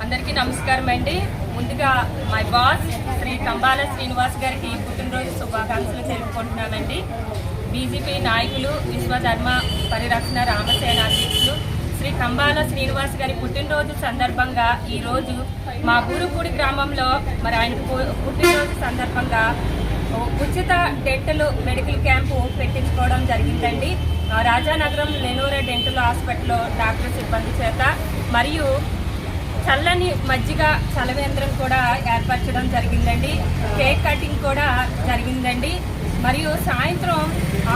అందరికీ నమస్కారం అండి. ముందుగా మై బాస్ శ్రీ కంబాల శ్రీనివాస్ గారికి పుట్టినరోజు శుభాకాంక్షలు తెలుపుకుంటున్నానండి. బీజేపీ నాయకులు, విశ్వధర్మ పరిరక్షణ రామసేన అధ్యక్షులు శ్రీ కంబాల శ్రీనివాస్ గారి పుట్టినరోజు సందర్భంగా ఈరోజు మా బూరుపూడి గ్రామంలో మరి ఆయన పుట్టినరోజు సందర్భంగా ఉచిత డెంటల్ మెడికల్ క్యాంపు పెట్టించుకోవడం జరిగిందండి. రాజానగరం లెనోరా డెంటల్ హాస్పిటల్లో డాక్టర్ సిబ్బంది చేత మరియు చల్లని మజ్జిగ చలవేంద్రం కూడా ఏర్పరచడం జరిగిందండి. కేక్ కటింగ్ కూడా జరిగిందండి. మరియు సాయంత్రం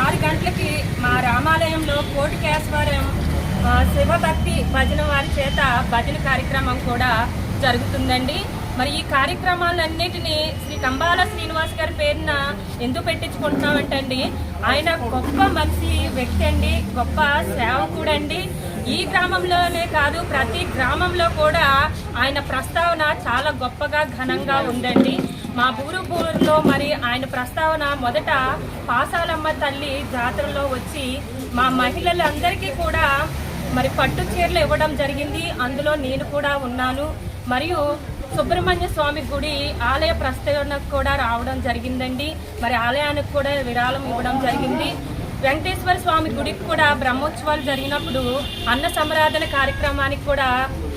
6 గంటలకి మా రామాలయంలో కోటికేశ్వరం శివభక్తి భజన వారి చేత భజన కార్యక్రమం కూడా జరుగుతుందండి. మరి ఈ కార్యక్రమాలన్నిటినీ శ్రీ కంబాల శ్రీనివాస్ గారి పేరున ఎందుకు పెట్టించుకుంటున్నామంటండి, ఆయన గొప్ప మనిషి వ్యక్తి అండి, గొప్ప సేవకుడు అండి. ఈ గ్రామంలోనే కాదు, ప్రతి గ్రామంలో కూడా ఆయన ప్రస్తావన చాలా గొప్పగా ఘనంగా ఉందండి. మా బూరులో మరి ఆయన ప్రస్తావన మొదట పాసాలమ్మ తల్లి జాతరలో వచ్చి మా మహిళలందరికీ కూడా మరి పట్టు చీరలు ఇవ్వడం జరిగింది. అందులో నేను కూడా ఉన్నాను. మరియు సుబ్రహ్మణ్య స్వామి గుడి ఆలయ ప్రస్తావనకు కూడా రావడం జరిగిందండి. మరి ఆలయానికి కూడా విరాళం ఇవ్వడం జరిగింది. వెంకటేశ్వర స్వామి గుడికి కూడా బ్రహ్మోత్సవాలు జరిగినప్పుడు అన్న సంరాధన కార్యక్రమానికి కూడా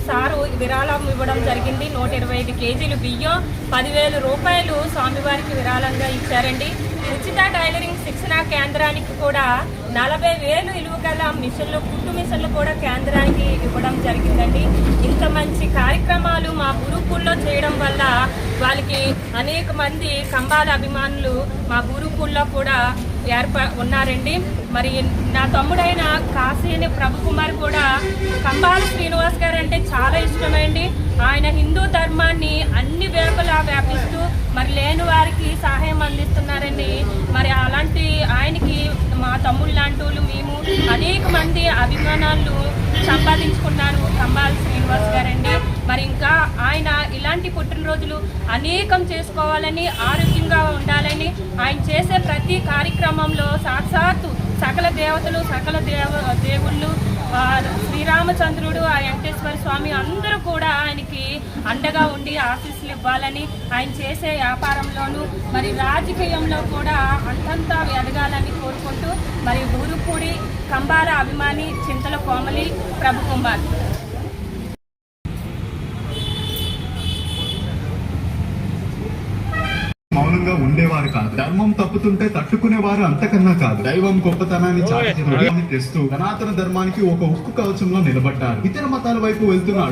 సారు విరాళం ఇవ్వడం జరిగింది. 125 కేజీలు బియ్యం, 10,000 రూపాయలు స్వామివారికి విరాళంగా ఇచ్చారండి. ఉచిత టైలరింగ్ శిక్షణ కేంద్రానికి కూడా 40,000 విలువ గల మిషన్లు, కుట్టు మిషన్లు కూడా కేంద్రానికి ఇవ్వడం జరిగిందండి. ఇంత మంచి కార్యక్రమాలు మా బూరుపూల్లో చేయడం వల్ల వాళ్ళకి అనేక మంది కంబాల అభిమానులు మా బూరుపూల్లో కూడా ఉన్నారండి. మరి నా తమ్ముడైన కాశీని ప్రభుకుమార్ కూడా కంబాల శ్రీనివాస్ గారు అంటే చాలా ఇష్టమండి. ఆయన హిందూ ధర్మాన్ని అన్ని వేపులా వ్యాపిస్తూ మరి లేని వారికి సహాయం అందిస్తున్నారండి. మరి అలాంటి ఆయనకి మా తమ్ముళ్ళు లాంటి వాళ్ళు మేము అనేక మంది అభిమానాలు సంపాదించుకున్నారు కంబాల శ్రీనివాస్ గారండి. మరి ఇంకా ఆయన ఇలాంటి పుట్టినరోజులు అనేకం చేసుకోవాలని, ఆరోగ్యంగా ఉండాలని, ఆయన చేసే ప్రతి కార్యక్రమంలో సాక్షాత్తు సకల దేవతలు, సకల దేవుళ్ళు, శ్రీరామచంద్రుడు, ఆ వెంకటేశ్వర స్వామి అందరూ కూడా ఆయనకి అండగా ఉండి ఆశీస్సులు ఇవ్వాలని, ఆయన చేసే వ్యాపారంలోనూ మరి రాజకీయంలో కూడా అంతంతా ఎదగాలని కోరుకుంటూ మరి బూరుపూడి కంబాల అభిమాని చింతల కోమలి ప్రభుకుమార్. మౌనంగా ఉండేవారు కాదు, ధర్మం తప్పుతుంటే తట్టుకునేవారు అంతకన్నా కాదు. దైవం గొప్పతనాన్ని చాటి తెస్తూ సనాతన ధర్మానికి ఒక ఉక్కు కవచంలో నిలబడ్డారు. ఇతర మతాల వైపు వెళ్తున్నాడు.